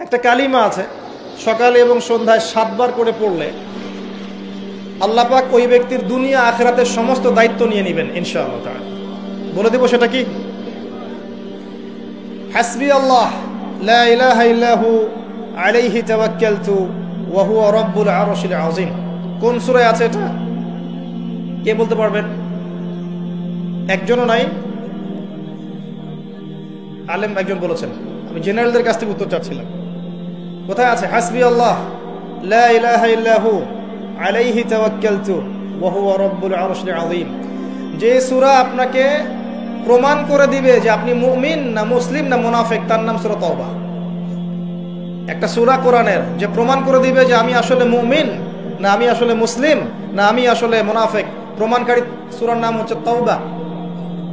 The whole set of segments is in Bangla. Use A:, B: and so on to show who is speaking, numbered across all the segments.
A: একটা কালিমা আছে, সকালে এবং সন্ধ্যায় 7 বার করে পড়লে আল্লাহ পাক ওই ব্যক্তির দুনিয়া আখিরাতের সমস্ত দায়িত্ব নিয়ে নেবেন ইনশাআল্লাহ তাআলা। বলে দেব সেটা কি? হাসবি আল্লাহ লা ইলাহা ইল্লাহু আলাইহি তাওয়াক্কালতু ওয়া হুয়া রাব্বুল আরশিল আযীম। কোন সূরায় আছে এটা? কে বলতে পারবেন? একজনও নাই? আলেম একজন বলেছেন, আমি জেনারেলদের কাছ থেকে উত্তর চাচ্ছিলাম। কোথায় আছে হাসবি আল্লাহ লা ইলাহা ইল্লাহু আলাইহি তাওয়াক্কালতু ওয়া হুয়া রাব্বুল আরশিল আযীম? যে সূরা আপনাকে প্রমাণ করে দিবে যে আপনি মুমিন না মুসলিম না মুনাফিক, তার নাম সূরা তাওবা। একটা সূরা কোরআনের যে প্রমাণ করে দিবে যে আমি আসলে মুমিন না আমি আসলে মুসলিম না আমি আসলে মুনাফিক, প্রমাণকারী সূরার নাম হচ্ছে তাওবা।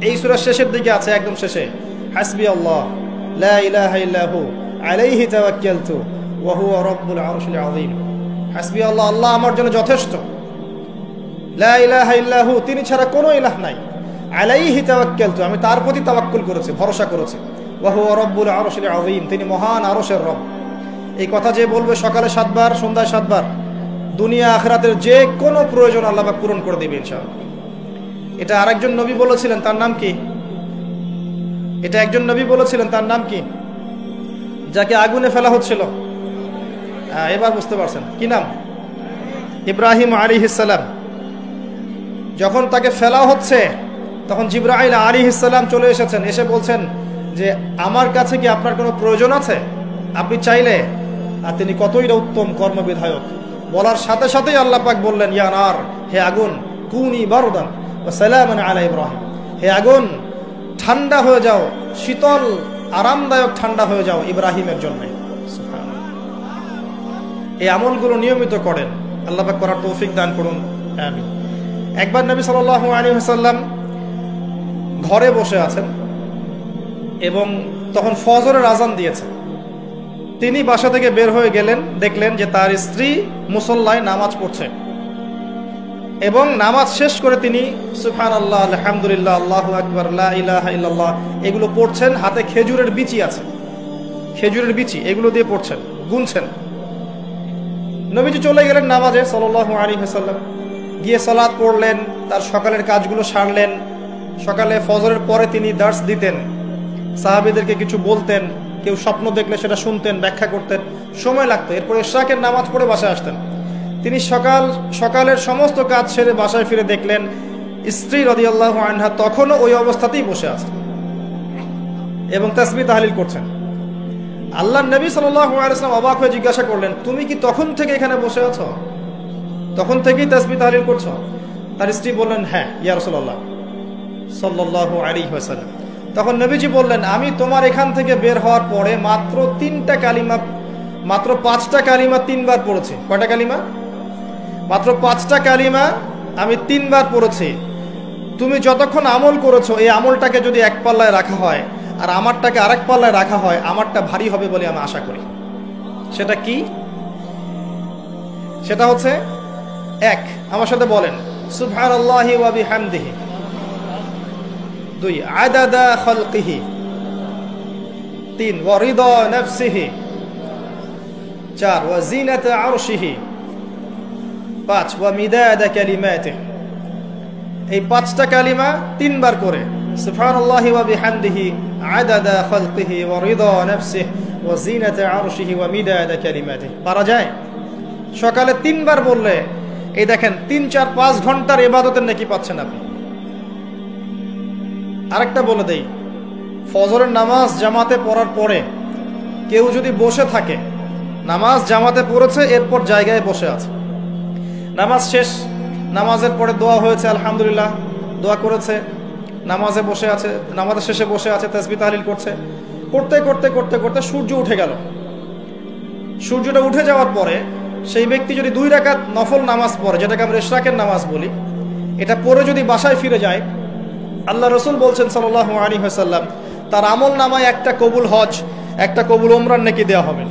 A: এই সূরার শেষের দিকে আছে, একদম শেষে, হাসবি আল্লাহ লা ইলাহা ইল্লাহু আলাইহি তাওয়াক্কালতু ওয়া হুয়া রাব্বুল আরশিল আযীম। হাসবি আল্লাহ, আল্লাহ আমার জন্য যথেষ্ট। লা ইলাহা ইল্লাহু, তিনি ছাড়া কোনো ইলাহ নাই। আলাইহি তাওয়াক্কালতু, আমি তার প্রতি তাওয়াক্কুল করেছি, ভরসা করেছি। ওয়া হুয়া রাব্বুল আরশিল আযীম, তিনি মহান আরশের রব। এই কথা যে বলবে সকালে 7 বার সন্ধ্যায় 7 বার, দুনিয়া আখিরাতের যে কোনো প্রয়োজন আল্লাহ পাক পূরণ করে দিবেন ইনশাআল্লাহ। এটা আরেকজন নবী বলেছিলেন, তার নাম কি? এটা একজন নবী বলেছিলেন, তার নাম কি? যাকে আগুনে ফেলা হচ্ছিল, এবার বুঝতে পারছেন কি নাম? ইব্রাহিম আলাইহিস সালাম। যখন তাকে ফেলা হচ্ছে তখন জিবরাইল আলাইহিস সালাম চলে এসেছেন, এসে বলছেন যে আমার কাছে কি আপনার কোনো প্রয়োজন আছে? আপনি চাইলে। আর তিনি কতই না উত্তম কর্মবিধায়ক। বলার সাথে সাথেই আল্লাহ পাক বললেন, ইয়া নার, হে আগুন, কুনি বারদান ওয়া সালামান আলা ইব্রাহিম, হে আগুন ঠান্ডা হয়ে যাও, শীতল আরামদায়ক ঠান্ডা হয়ে যাও ইব্রাহিমের জন্য। এই আমলগুলো নিয়মিত করেন, আল্লাহ পাক করার তৌফিক দান করুন, আমিন। একবার নবী সাল্লাল্লাহু আলাইহি ওয়াসাল্লাম ঘরে বসে আছেন এবং তখন ফজরের আজান দিয়েছে। তিনি বাসা থেকে বের হয়ে গেলেন, দেখলেন যে তার স্ত্রী মুসল্লায় নামাজ পড়ছে এবং নামাজ শেষ করে তিনি সুবহানাল্লাহ, আলহামদুলিল্লাহ, আল্লাহু আকবার, লা ইলাহা ইল্লাল্লাহ এগুলো পড়ছেন। হাতে খেজুরের বিচি আছে, খেজুরের বিচি, এগুলো দিয়ে পড়ছেন, গুনছেন। নবীজি চলে গেলেন নামাজে সাল্লাল্লাহু আলাইহি ওয়াসাল্লাম, গিয়ে সালাত পড়লেন, তার সকালের কাজগুলো সারলেন। সকালে ফজরের পরে তিনি দার্স দিতেন, সাহাবীদেরকে কিছু বলতেন, কেউ স্বপ্ন দেখলে সেটা শুনতেন, ব্যাখ্যা করতেন, সময় লাগতো। এরপরে ইশরাকের নামাজ পড়ে বাসায় আসতেন। তিনি সকালের সমস্ত কাজ সেরে বাসায় ফিরে দেখলেন স্ত্রী রাদিয়াল্লাহু আনহা তখনও ওই অবস্থাতেই বসে আছেন এবং তাসবিহ তাহলিল করছেন। আল্লাহর নবী সাল্লাল্লাহু আলাইহি ওয়াসাল্লাম অবাক হয়ে জিজ্ঞাসা করলেন, তুমি কি তখন থেকে এখানে বসে আছো? তখন থেকেই তাসবিহ তাহলিল করছো? তার স্ত্রী বললেন, হ্যাঁ ইয়া রাসূলুল্লাহ সাল্লাল্লাহু আলাইহি ওয়াসাল্লাম। তখন নবীজি বললেন, আমি তোমার এখান থেকে বের হওয়ার পরে মাত্র 5টা কালিমা 3 বার পড়েছি। কয়টা কালিমা? মাত্র 5টা কালিমা আমি 3 বার পড়েছি। তুমি যতক্ষণ আমল করেছো এই আমলটাকে যদি এক পাল্লায় রাখা হয় আর আমারটাকে আরেক পাল্লায় রাখা হয়, আমারটা ভারী হবে বলে আমি আশা করি। সেটা কি? সেটা হচ্ছে, 1, আমার সাথে বলেন সুবহানাল্লাহি ওয়া বিহামদিহি। 2, আদাদা খালকিহি। 3, ওয়া রিদা নাফসিহি। 4, ওয়া জিনাতা আরশিহি। 5, ওয়া মিদাদা কালিমাতিহি। এই 5টা কালিমা 3 বার করে, সুবহানাল্লাহি ওয়া বিহামদিহি, আদাদা খালকিহি, ওয়া রিদা নাফসিহি, ওয়া জিনাতা আরশিহি, ওয়া মিদাদা কালিমাতিহি। পারা যায়? সকালে 3 বার বললে এই দেখেন 3, 4, 5 ঘন্টার ইবাদতের নেকি পাচ্ছেন আপনি। আরেকটা বলে দেই, ফজরের নামাজ জামাতে পড়ার পরে কেউ যদি বসে থাকে, নামাজ জামাতে পড়েছে এরপর জায়গায় বসে আছে, নামাজ শেষ, নামাজের পরে দোয়া হয়েছে আলহামদুলিল্লাহ, দোয়া করেছে, নামাজে বসে আছে, নামাজের শেষে বসে আছে, তাসবিহ তাহলিল করছে, করতে করতে করতে করতে সূর্য উঠে গেল। সূর্যটা উঠে যাওয়ার পরে সেই ব্যক্তি যদি 2 রাকাত নফল নামাজ পড়ে, যেটাকে আমরা ইশরাকের নামাজ বলি, এটা পড়ে যদি বাসায় ফিরে যায়, আল্লাহ রসুল বলছেন সাল্লাল্লাহু আলাইহি ওয়াসাল্লাম, তার আমল নামায় একটা কবুল হজ, একটা কবুল উমরার নেকি দেওয়া হবে।